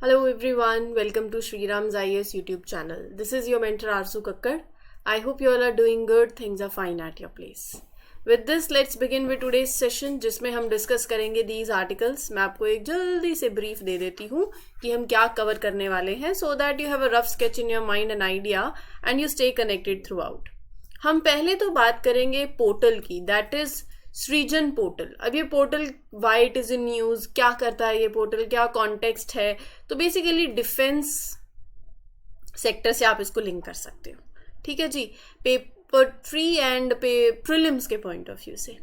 Hello everyone, welcome to Shriram's IAS YouTube channel. This is your mentor Arzu Kakkar. I hope you all are doing good, things are fine at your place. With this, let's begin with today's session जिसमें हम discuss करेंगे these articles. मैं आपको एक जल्दी से brief दे देती हूँ कि हम क्या कवर करने वाले हैं so that you have a rough sketch in your mind and idea and you stay connected throughout. हम पहले तो बात करेंगे पोर्टल की, that is सृजन पोर्टल. अब ये portal why it is in news, क्या करता है ये पोर्टल, क्या कॉन्टेक्स्ट है. तो बेसिकली डिफेंस सेक्टर से आप इसको लिंक कर सकते हो. ठीक है जी, पेपर 3 एंड प्रीलिम्स के पॉइंट ऑफ व्यू से.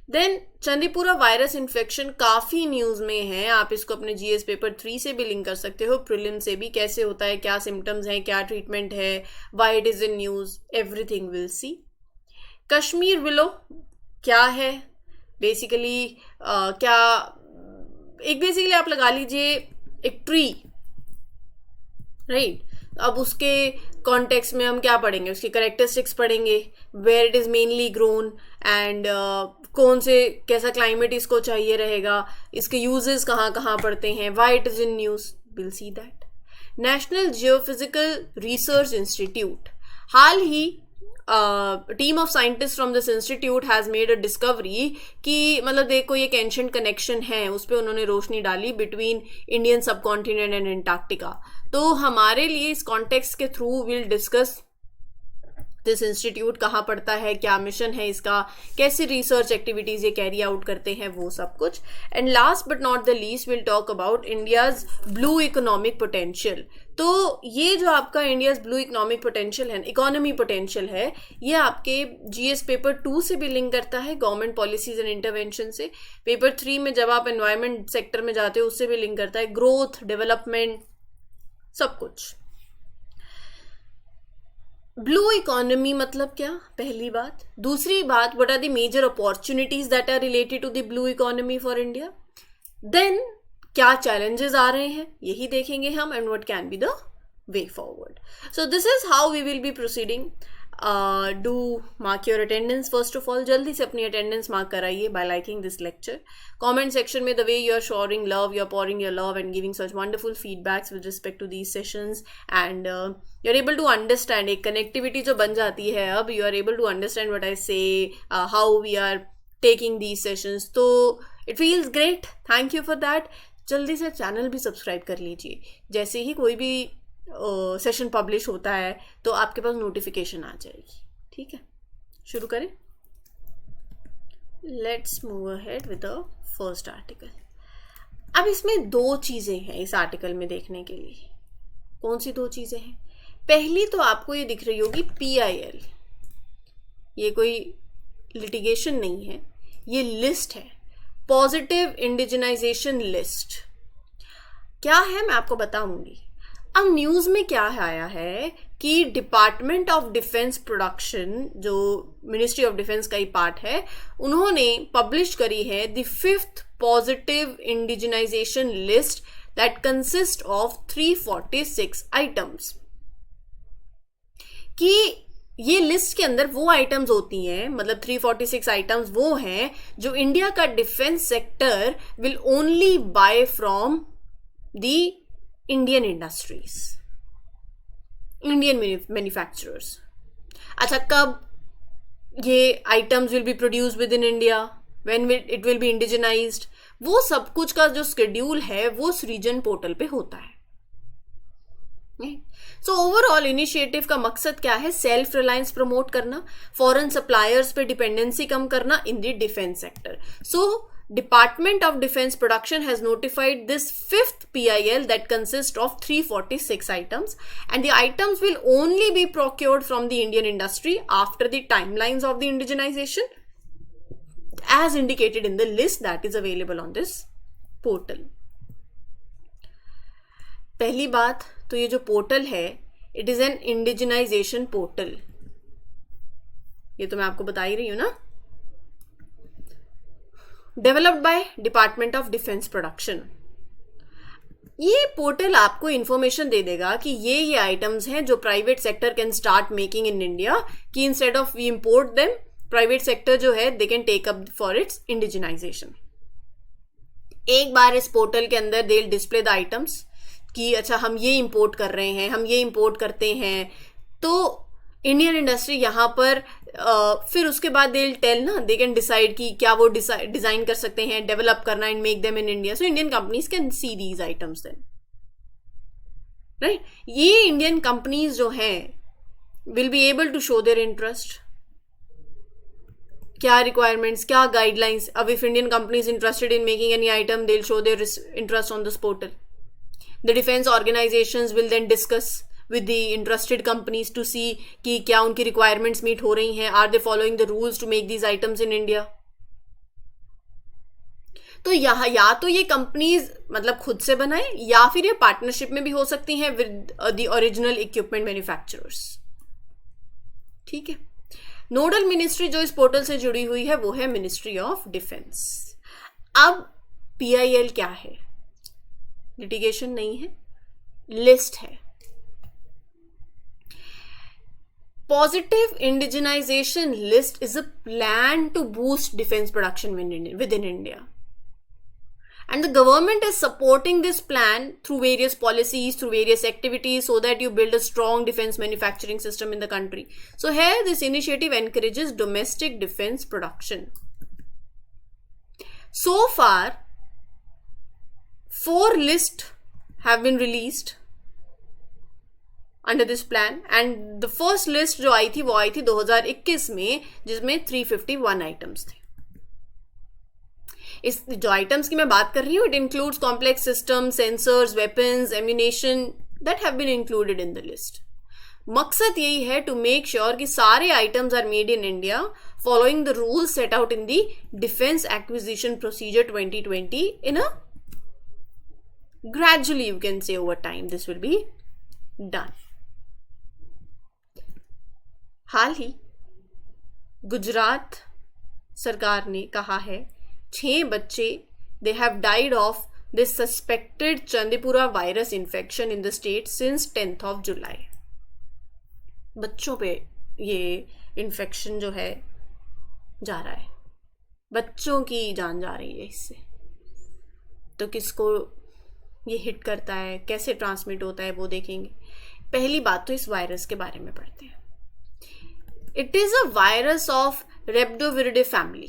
देन चंदीपुरा वायरस इन्फेक्शन काफी न्यूज में है, आप इसको अपने जीएस पेपर 3 से भी लिंक कर सकते हो, प्रीलिम से भी. कैसे होता है, क्या सिम्टम्स हैं, क्या ट्रीटमेंट है, why it is in news, everything will see. Kashmir willow क्या है बेसिकली, क्या एक बेसिकली आप लगा लीजिए एक ट्री, राइट. अब उसके कॉन्टेक्स्ट में हम क्या पढ़ेंगे, उसके कैरेक्टरिस्टिक्स पढ़ेंगे, where it is mainly grown and कौन से कैसा क्लाइमेट इसको चाहिए रहेगा, इसके यूजेस कहाँ कहाँ पड़ते हैं, why it is in news, will see that. National Geophysical Research institute, hall he team of scientist from this institute has made a discovery कि मतलब देखो एक एंशिएंट कनेक्शन है, उस पर उन्होंने रोशनी डाली बिटवीन इंडियन सब कॉन्टिनेंट एंड एंटार्क्टिका. तो हमारे लिए इस कॉन्टेक्स्ट के through will discuss this institute कहाँ पड़ता है, क्या मिशन है इसका, कैसी रिसर्च एक्टिविटीज ये कैरी आउट करते हैं, वो सब कुछ. And last but not the least will talk about India's blue economic potential. तो ये जो आपका इंडियाज ब्लू इकोनॉमिक पोटेंशियल है, इकोनॉमी पोटेंशियल है, ये आपके जीएस पेपर 2 से भी लिंक करता है, गवर्नमेंट पॉलिसीज एंड इंटरवेंशन से. पेपर 3 में जब आप एनवायरमेंट सेक्टर में जाते हो उससे भी लिंक करता है, ग्रोथ, डेवलपमेंट, सब कुछ. ब्लू इकोनॉमी मतलब क्या, पहली बात. दूसरी बात, what are the major opportunities that are related to the blue economy for India. Then क्या चैलेंजेस आ रहे हैं यही देखेंगे हम, and what can be the way forward. So this is how we will be proceeding. Do mark your attendance first of all. जल्दी से अपनी अटेंडेंस मार्क कराइए by liking this lecture. Comment section में the way you are showering love, you are pouring your love and giving such wonderful feedbacks with respect to these sessions, and you are able to understand, एक connectivity जो बन जाती है अब, you are able to understand what I say, how we are taking these sessions. तो it feels great, thank you for that. जल्दी से channel भी सब्सक्राइब कर लीजिए, जैसे ही कोई भी सेशन पब्लिश होता है तो आपके पास नोटिफिकेशन आ जाएगी. ठीक है, शुरू करें. Let's move ahead with the first article. अब इसमें 2 चीज़ें हैं इस आर्टिकल में देखने के लिए. कौन सी 2 चीज़ें हैं? पहली तो आपको ये दिख रही होगी PIL. ये कोई लिटिगेशन नहीं है, ये लिस्ट है, पॉजिटिव इंडिजिनाइजेशन लिस्ट. क्या है मैं आपको बताऊंगी. अब न्यूज में क्या आया है कि डिपार्टमेंट ऑफ डिफेंस प्रोडक्शन, जो मिनिस्ट्री ऑफ डिफेंस का ही पार्ट है, उन्होंने पब्लिश करी है the 5th positive indigenisation list that consist of 346 items. कि ये लिस्ट के अंदर वो आइटम्स होती हैं, मतलब 346 आइटम्स वो हैं जो इंडिया का defence sector will only buy from the Indian industries, Indian manufacturers. अच्छा, कब ये items will be produce within India, when it will be indigenised, वो सब कुछ का जो शेड्यूल है वो सृजन पोर्टल पे होता है. सो ओवरऑल इनिशिएटिव का मकसद क्या है? सेल्फ रिलायंस प्रमोट करना, फॉरेन सप्लायर्स पे डिपेंडेंसी कम करना इन the defence sector. So Department of Defense Production has notified this 5th PIL that consists of 346 items, and the items will only be procured from the Indian industry after the timelines of the indigenization as indicated in the list that is available on this portal. पहली बात तो ये जो portal है, it is an indigenization portal. ये तो मैं आपको बता ही रही हूँ ना. Developed by department of defence production. ये पोर्टल आपको इंफॉर्मेशन दे देगा कि ये आइटम्स हैं जो private sector can start making in India, कि instead of we import them, private sector जो है they can take up for its indigenisation. एक बार इस पोर्टल के अंदर they will display the items, कि अच्छा हम ये इंपोर्ट कर रहे हैं, हम ये इंपोर्ट करते हैं, तो इंडियन इंडस्ट्री यहाँ पर फिर उसके बाद दे टेल ना, दे कैन डिसाइड कि क्या वो डिजाइन कर सकते हैं, डेवलप करना and make them in India. So Indian companies can see these items then, right. ये इंडियन कंपनीज जो हैं will be able to show their interest. क्या रिक्वायरमेंट्स, क्या गाइडलाइंस. अब if Indian companies interested in making any item, they will show their interest on this portal. The defence organisations will then discuss with the interested companies to see कि क्या उनकी requirements meet हो रही हैं, are they following the rules to make these items in India. तो यहाँ या तो ये कंपनीज मतलब खुद से बनाए या फिर ये पार्टनरशिप में भी हो सकती हैं with the original equipment manufacturers. ठीक है. नोडल मिनिस्ट्री जो इस पोर्टल से जुड़ी हुई है वो है मिनिस्ट्री ऑफ डिफेंस. अब PIL क्या है? लिटिगेशन नहीं है, लिस्ट है. Positive indigenization list is a plan to boost defense production within India. And the government is supporting this plan through various policies, through various activities, so that you build a strong defense manufacturing system in the country. So here this initiative encourages domestic defense production. So far, 4 lists have been released under this plan and the first list जो आई थी वो आई थी 2021 में, जिसमें 351 items थे. इस जो items की मैं बात कर रही हूँ, it includes complex system, sensors, weapons, ammunition that have been included in the list. मकसद यही है टू मेक श्योर कि सारे items are made in India following the rules set out in the defence acquisition procedure 2020 in a gradually you can say over time this will be done. हाल ही गुजरात सरकार ने कहा है 6 बच्चे they have died of this suspected Chandipura virus infection in the state since 10th of July. बच्चों पे ये infection जो है जा रहा है, बच्चों की जान जा रही है इससे. तो किसको ये हिट करता है, कैसे ट्रांसमिट होता है वो देखेंगे. पहली बात तो इस वायरस के बारे में पढ़ते हैं. It is a virus of Rhabdoviridae family.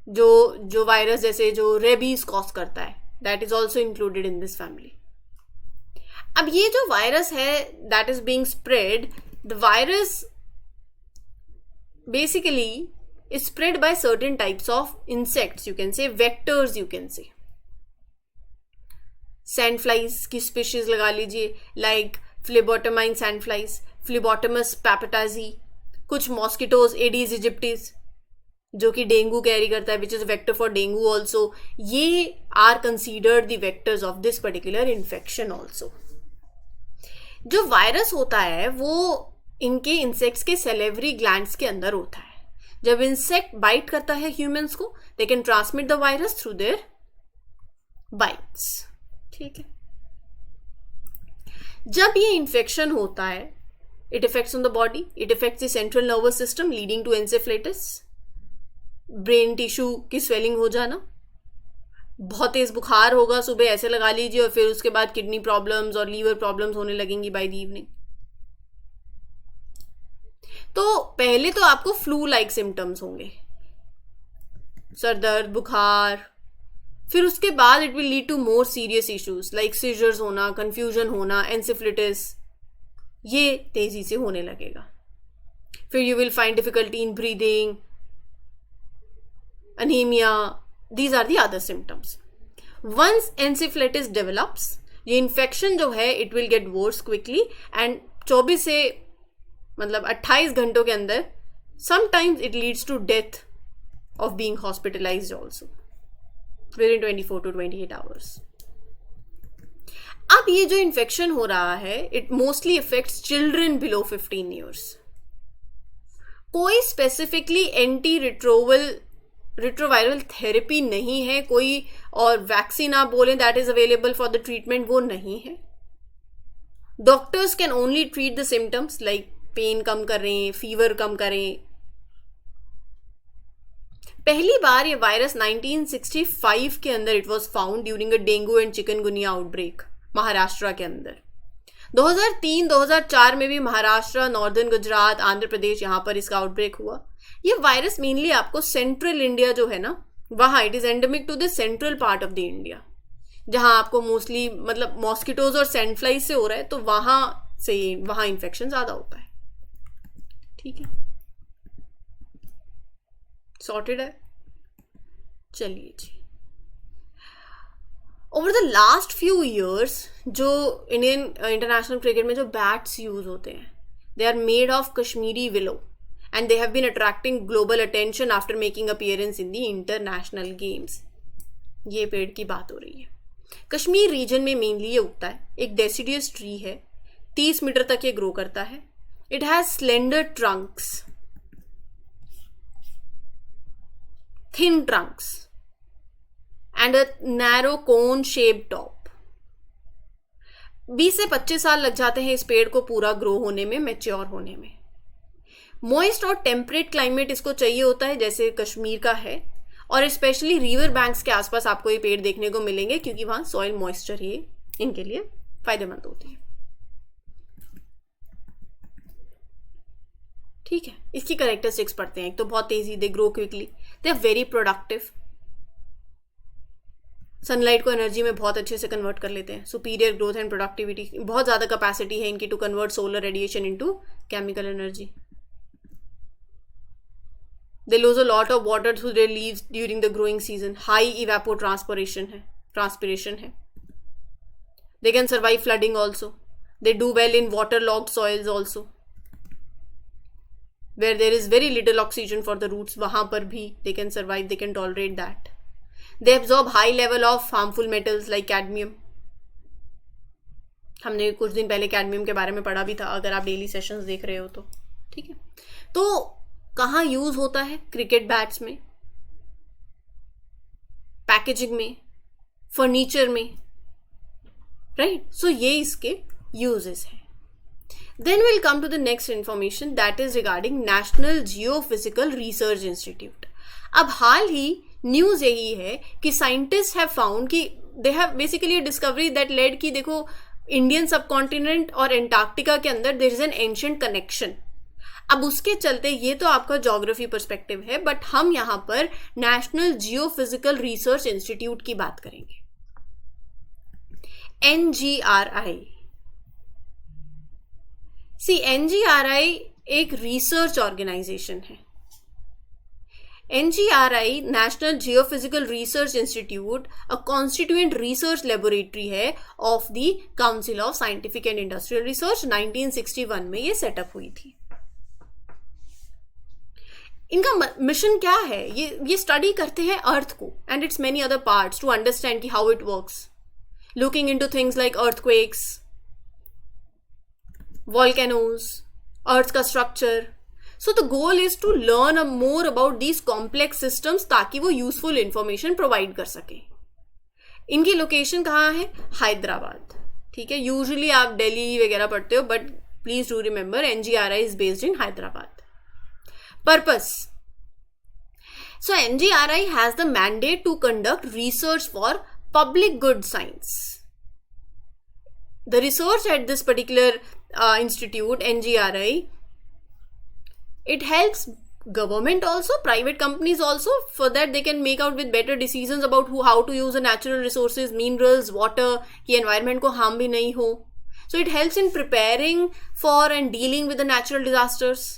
जो वायरस जैसे जो रेबीज कॉज करता है, that is also included in this family. अब ये जो वायरस है that is being spread, the virus basically is spread by certain types of insects, you can say vectors, you can say sand flies की species लगा लीजिए, like phlebotomine sand flies, Phlebotomus papetazi, कुछ mosquitoes Aedes aegyptis जो कि dengue carry करता है, which is a vector for dengue also. ये are considered the vectors of this particular infection also. जो वायरस होता है वो इनके इंसेक्ट्स के सेलेवरी ग्लैंड्स के अंदर होता है. जब इंसेक्ट बाइट करता है ह्यूमंस को, they can transmit the virus through their bites. ठीक है. जब ये इंफेक्शन होता है, it effects on the body, it effects the central nervous system leading to encephalitis, brain tissue की स्वेलिंग हो जाना, बहुत तेज बुखार होगा, सुबह ऐसे लगा लीजिए, और फिर उसके बाद किडनी प्रॉब्लम्स और लीवर प्रॉब्लम्स होने लगेंगी बाय द इवनिंग. तो पहले तो आपको फ्लू लाइक सिम्टम्स होंगे, सर दर्द, बुखार. फिर उसके बाद it will lead to more serious issues like seizures होना, कंफ्यूजन होना, एंसेफ्लाइटिस, ये तेजी से होने लगेगा. फिर you will find difficulty in breathing, anaemia. These are the other symptoms. Once encephalitis develops, ये इन्फेक्शन जो है it will get verse quickly and 24 से मतलब 28 घंटों के अंदर sometimes it leads to death of being hospitalised also within 24 to 28 hours. अब ये जो इन्फेक्शन हो रहा है it mostly effects children below 15 years. कोई स्पेसिफिकली एंटी रिट्रोवायरल थेरेपी नहीं है, कोई और वैक्सीन आप बोलें that is available for the treatment, वो नहीं है. Doctors can only treat the symptoms like pain कम करें, फीवर कम करें. पहली बार ये वायरस 1965 के अंदर it was found during a dengue and chikungunya outbreak Maharashtra के अंदर। 2003-2004 में भी महाराष्ट्र, नॉर्दर्न गुजरात, आंध्र प्रदेश, यहाँ पर इसका आउटब्रेक हुआ। ये वायरस मेनली आपको सेंट्रल इंडिया जो है ना, वहाँ it is endemic to the central part of the India, जहाँ आपको मोस्टली मतलब मॉस्किटोज और सैंड फ्लाइज से हो रहा है, तो वहाँ इन्फेक्शन ज़्यादा होता है। ठीक है, सॉर्टेड है। चलिए जी, over the last few years जो इंडियन इंटरनेशनल क्रिकेट में जो बैट्स यूज होते हैं, they are made of Kashmiri willow and they have been attracting global attention after making appearance in the international games. ये पेड़ की बात हो रही है। कश्मीर रीजन में मेनली ये उगता है, एक डेसिडियस ट्री है, 30 मीटर तक ये ग्रो करता है। It has slender Trunks, thin Trunks and a narrow cone shape top. 20 से 25 साल लग जाते हैं इस पेड़ को पूरा ग्रो होने में, मैच्योर होने में। मॉइस्ट और टेम्परेट क्लाइमेट इसको चाहिए होता है, जैसे कश्मीर का है, और स्पेशली रिवर बैंक्स के आसपास आपको ये पेड़ देखने को मिलेंगे, क्योंकि वहां सॉइल मॉइस्चर ये इनके लिए फायदेमंद होती है। ठीक है, इसकी कैरेक्टरिस्टिक्स पढ़ते हैं। एक तो बहुत तेजी, they grow quickly, they are very productive, sunlight को एनर्जी में बहुत अच्छे से कन्वर्ट कर लेते हैं, सुपीरियर ग्रोथ एंड प्रोडक्टिविटी, बहुत ज़्यादा कैपेसिटी है इनकी to convert solar radiation into chemical energy. They lose a lot of water through their leaves during the growing season, high transpiration है। They can survive flooding also, they do well in water locked soils also, where there is very little oxygen for the roots, वहाँ पर भी they can survive, they can tolerate that. They absorb high level of harmful metals like cadmium. हमने कुछ दिन पहले cadmium के बारे में पढ़ा भी था, अगर आप डेली सेशंस देख रहे हो तो। ठीक है, तो कहाँ यूज होता है? क्रिकेट बैट्स में, पैकेजिंग में, फर्नीचर में, राइट? सो ये इसके यूजेस हैं। Then we'll come to the next information that is regarding National Geophysical Research Institute. अब हाल ही न्यूज यही है कि साइंटिस्ट हैव फाउंड कि they have basically discovery that led कि देखो इंडियन सबकॉन्टिनेंट और एंटार्क्टिका के अंदर there is an ancient connection. अब उसके चलते ये तो आपका ज्योग्राफी पर्सपेक्टिव है, बट हम यहाँ पर नेशनल जियोफिजिकल रिसर्च इंस्टीट्यूट की बात करेंगे, NGRI। NGRI एक रिसर्च ऑर्गेनाइजेशन है। NGRI National Geophysical Research Institute a constituent research laboratory है of the Council of Scientific and Industrial Research. 1961 में ये सेटअप हुई थी। इनका मिशन क्या है? ये स्टडी करते हैं अर्थ को and its many other parts to understand कि how it works, looking into things like earthquakes, volcanoes, Earth का structure. So the goal is to learn more about these complex systems ताकि वो useful information provide कर सके। इनकी location कहाँ है? हैदराबाद। ठीक है, यूजुअली आप दिल्ली वगैरह पढ़ते हो, but please do remember NGRI is based in Hyderabad. Purpose. So NGRI has the mandate to conduct research for public good science. The research at this particular institute, NGRI, it helps government also, private companies also, for that they can make out with better decisions about how to use the natural resources, minerals, water, कि environment को harm भी नहीं हो. So it helps in preparing for and dealing with the natural disasters,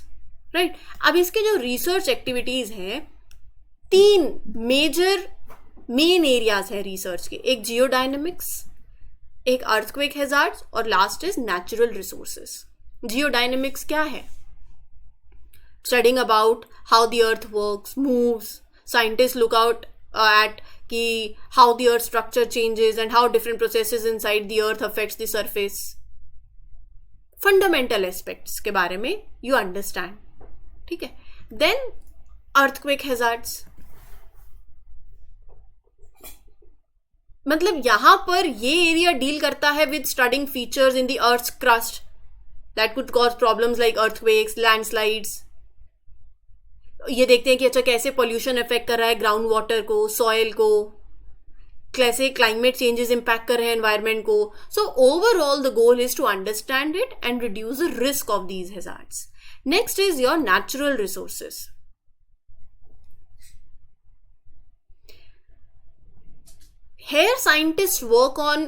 right? अब इसके जो research activities हैं, 3 major main areas हैं research के, एक geodynamics, एक अर्थक्वेक हैजार्ड्स और last is natural resources. Geodynamics क्या है? Studying about how the earth works, moves, scientist look out at कि how the earth structure changes and how different processes inside the earth affects the surface. Fundamental aspects के बारे में you understand. ठीक है, then earthquake hazards, मतलब यहां पर ये एरिया डील करता है with studying features in the earth's crust that could cause problems like earthquakes, landslides. ये देखते हैं कि अच्छा कैसे पॉल्यूशन इफेक्ट कर रहा है ग्राउंड वाटर को, सॉइल को, कैसे क्लाइमेट चेंजेस इम्पैक्ट कर रहे हैं एनवायरमेंट को. So overall the goal is to understand it and reduce the risk of these hazards. Next is your natural resources. Here scientists work on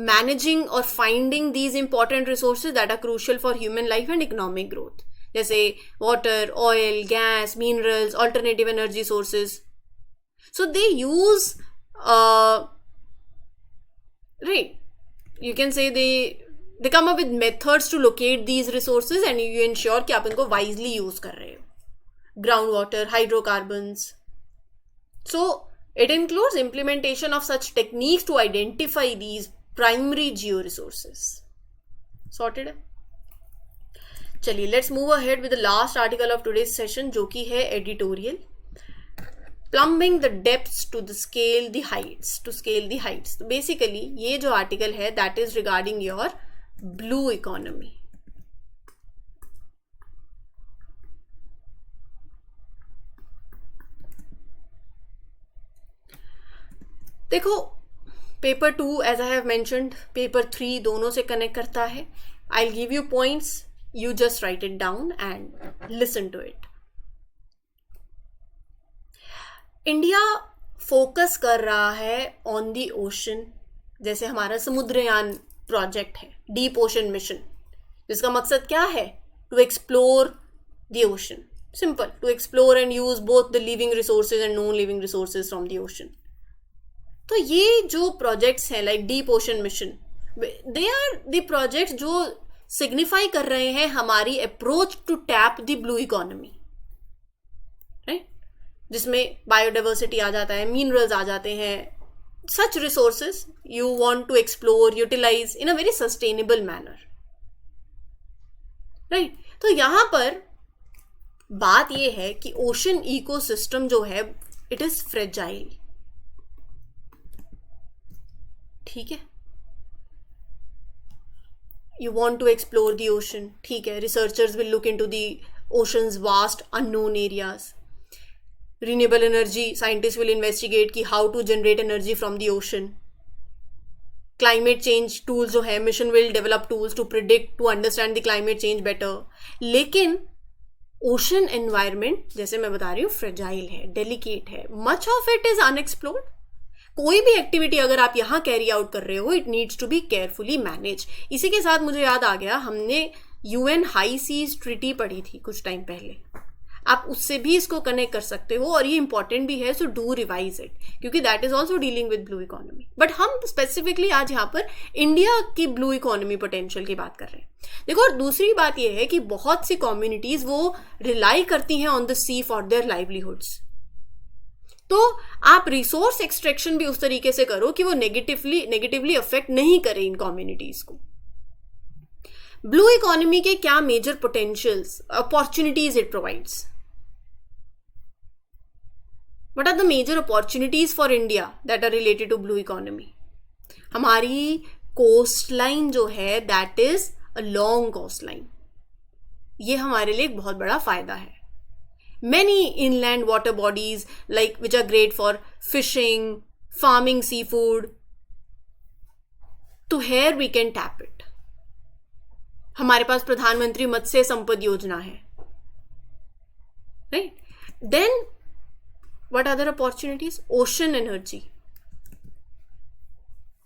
managing or finding these important resources that are crucial for human life and economic growth. जैसे water, oil, gas, minerals, alternative energy sources. So they use, right, you can say they come up with methods to locate these resources and you ensure कि आप इनको wisely use कर रहे हो. Groundwater, hydrocarbons. So it includes implementation of such techniques to identify these primary georesources. Sorted है? चलिए let's move ahead with the last article of today's session जो कि है editorial. Plumbing the depths to scale the heights. तो basically ये जो article है that is regarding your blue economy. देखो paper 2 as I have mentioned, paper 3 दोनों से कनेक्ट करता है. I give you points, you just write it down and listen to it. India focus कर रहा है ऑन द ओशन. जैसे हमारा समुद्रयान प्रोजेक्ट है, डीप ओशन मिशन, जिसका मकसद क्या है? To explore the ocean. Simple, to explore and use both the living resources and non living resources from the ocean. तो ये जो प्रोजेक्ट्स हैं like deep ocean mission, they are the projects जो signify कर रहे हैं हमारी approach to tap the blue economy, right, जिसमें बायोडाइवर्सिटी आ जाता है, मिनरल्स आ जाते हैं, such resources you want to explore, utilize in a very sustainable manner, right. तो यहां पर बात यह है कि ओशन इकोसिस्टम जो है इट इज फ्रेजाइल. ठीक है, you want to explore the ocean, ठीक है, researchers will look into the oceans vast unknown areas. Renewable energy scientist will investigate कि how to generate energy from the ocean. Climate change tools जो है, mission will develop tools to predict, to understand the climate change better. लेकिन ocean environment जैसे मैं बता रही हूँ fragile है, डेलिकेट है, much of it is unexplored. कोई भी एक्टिविटी अगर आप यहाँ कैरी आउट कर रहे हो, it needs to be carefully manage. इसी के साथ मुझे याद आ गया, हमने यूएन हाई सीज ट्रीटी पढ़ी थी कुछ टाइम पहले, आप उससे भी इसको कनेक्ट कर सकते हो और ये इंपॉर्टेंट भी है. सो डू रिवाइज इट, क्योंकि that is also dealing with blue economy. But हम स्पेसिफिकली आज यहाँ पर इंडिया की ब्लू इकोनॉमी पोटेंशियल की बात कर रहे हैं. देखो, और दूसरी बात यह है कि बहुत सी कम्युनिटीज वो रिलाई करती हैं on the sea for their livelihoods. तो आप रिसोर्स एक्सट्रैक्शन भी उस तरीके से करो कि वो नेगेटिवली अफेक्ट नहीं करे इन कम्युनिटीज को. ब्लू इकोनॉमी के क्या major potentials, opportunities it provides? What are the major opportunities for India that are related to blue economy? हमारी कोस्ट लाइन जो है that is a long coast line, ये हमारे लिए एक बहुत बड़ा फायदा है. Many inland water bodies which are great for fishing, farming seafood. तो here we can tap it. हमारे पास प्रधानमंत्री मत्स्य संपद योजना है, right? Then what other opportunities? Ocean energy.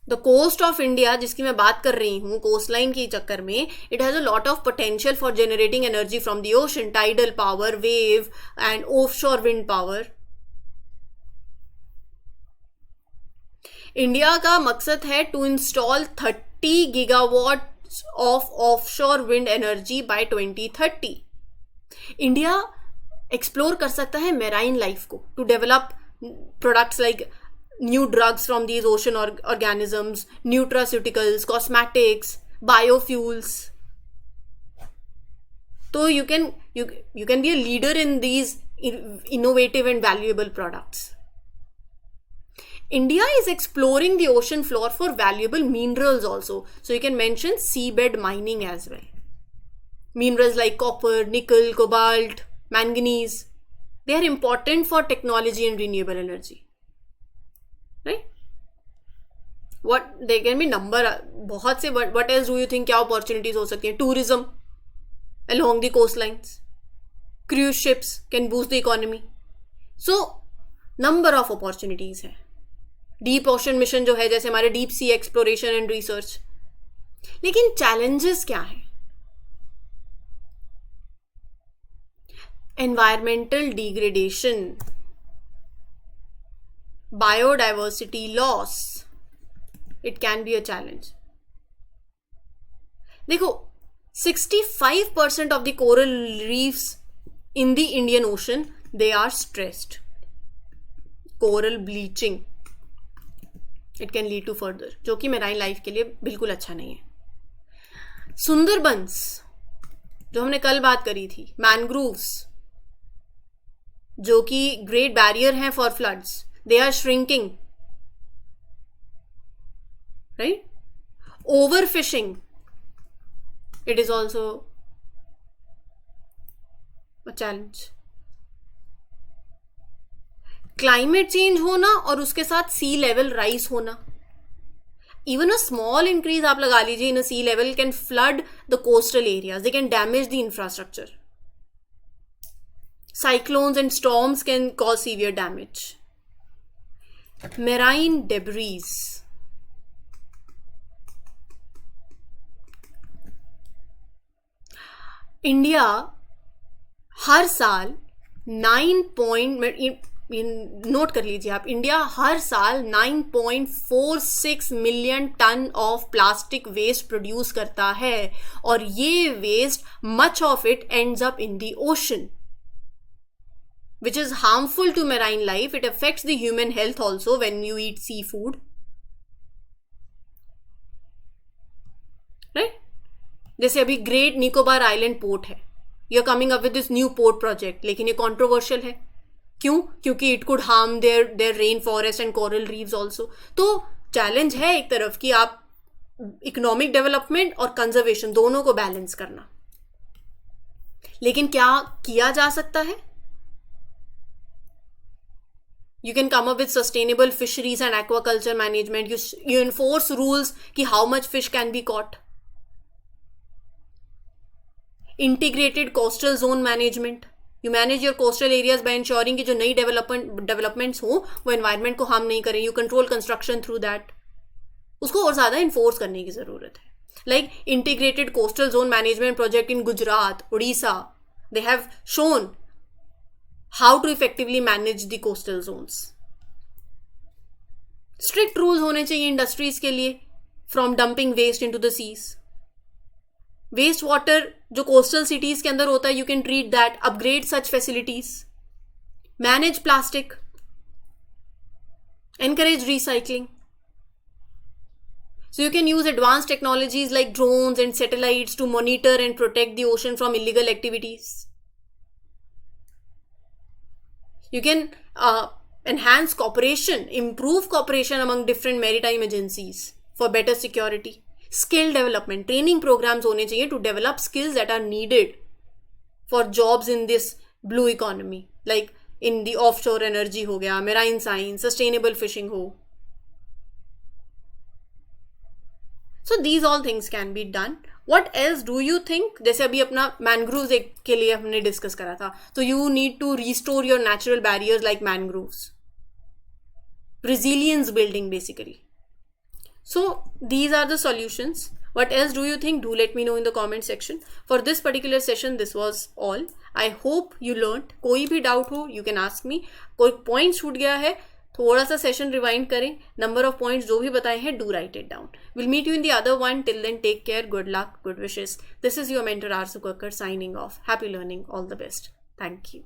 The coast of India जिसकी मैं बात कर रही हूँ, कोस्ट लाइन के चक्कर में, it has a lot of potential for generating energy from the ocean, tidal power, wave and offshore wind power. India का मकसद है to install 30 gigawatt of offshore wind energy by 2030. India explore कर सकता है marine life को, to develop products like new drugs from these ocean organisms, nutraceuticals, cosmetics, biofuels. So you can be a leader in these innovative and valuable products. India is exploring the ocean floor for valuable minerals also. So you can mention seabed mining as well. Minerals like copper, nickel, cobalt, manganese, they are important for technology and renewable energy, right? What there can be number, बहुत से, what else do you think क्या opportunities हो सकती हैं? Tourism along the coastlines, cruise ships can boost the economy. So number of opportunities है. Deep ocean mission जो है, जैसे हमारे deep sea exploration and research. लेकिन चैलेंजेस क्या हैं? Environmental degradation, biodiversity loss, it can be a challenge. देखो, 65% of the coral reefs in the Indian ocean, they are stressed. Coral bleaching, it can lead to further, जो कि marine life के लिए बिल्कुल अच्छा नहीं है. सुंदरबंस जो हमने कल बात करी थी, मैनग्रोव्स जो कि ग्रेट बैरियर हैं for floods, they are shrinking, right? Overfishing, it is also a challenge. Climate change होना और उसके साथ सी लेवल राइज होना. इवन अ स्मॉल इंक्रीज आप लगा लीजिए in a sea level can flood the coastal areas, they can damage the infrastructure. Cyclones and storms can cause severe damage. Marine debris, India हर साल 9 note कर लीजिए आप, India हर साल 9.46 million ton of plastic waste produce करता है, और ये waste, much of it ends up in the ocean, which is harmful to marine life. It affects the human health also when you eat seafood, right? जैसे अभी great Nicobar island port है, you are coming up with this new port project, लेकिन ये controversial है. क्यों? क्योंकि it could harm their rain forest and coral reefs also. तो challenge है एक तरफ कि आप इकोनॉमिक डेवलपमेंट और कंजर्वेशन दोनों को बैलेंस करना. लेकिन क्या किया जा सकता है? You can come up with sustainable fisheries and aquaculture management. You enforce rules कि how much fish can be caught. Integrated coastal zone management. You manage your coastal areas by ensuring कि जो नई developments हो वो environment को harm नहीं करें. You control construction through that. उसको और ज़्यादा enforce करने की ज़रूरत है. Like integrated coastal zone management project in Gujarat, Odisha. They have shown how to effectively manage the coastal zones. Strict rules होने चाहिए इंडस्ट्रीज के लिए from dumping waste into the seas. Waste water जो coastal cities के अंदर होता है, you can treat that, upgrade such facilities, manage plastic, encourage recycling. So you can use advanced technologies like drones and satellites to monitor and protect the ocean from illegal activities. You can enhance cooperation, improve cooperation among different maritime agencies for better security. Skill development, training programs होने चाहिए to develop skills that are needed for jobs in this blue economy, like in the offshore energy हो गया, marine science, sustainable fishing हो. So these all things can be done. What else do you think? जैसे अभी अपना mangroves के लिए हमने discuss करा था, तो you need to restore your natural barriers like mangroves. Resilience building basically. So these are the solutions. What else do you think? Do let me know in the comment section. For this particular session, this was all. I hope you learned. कोई भी doubt हो, you can ask me. कोई point छूट गया है, थोड़ा सा session rewind करें. नंबर ऑफ पॉइंट्स जो भी बताए हैं, do write it down. Will meet you in the other one. Till then, take care, good luck, good wishes. This is your mentor Aarzoo Kakkar signing off. Happy learning, all the best. Thank you.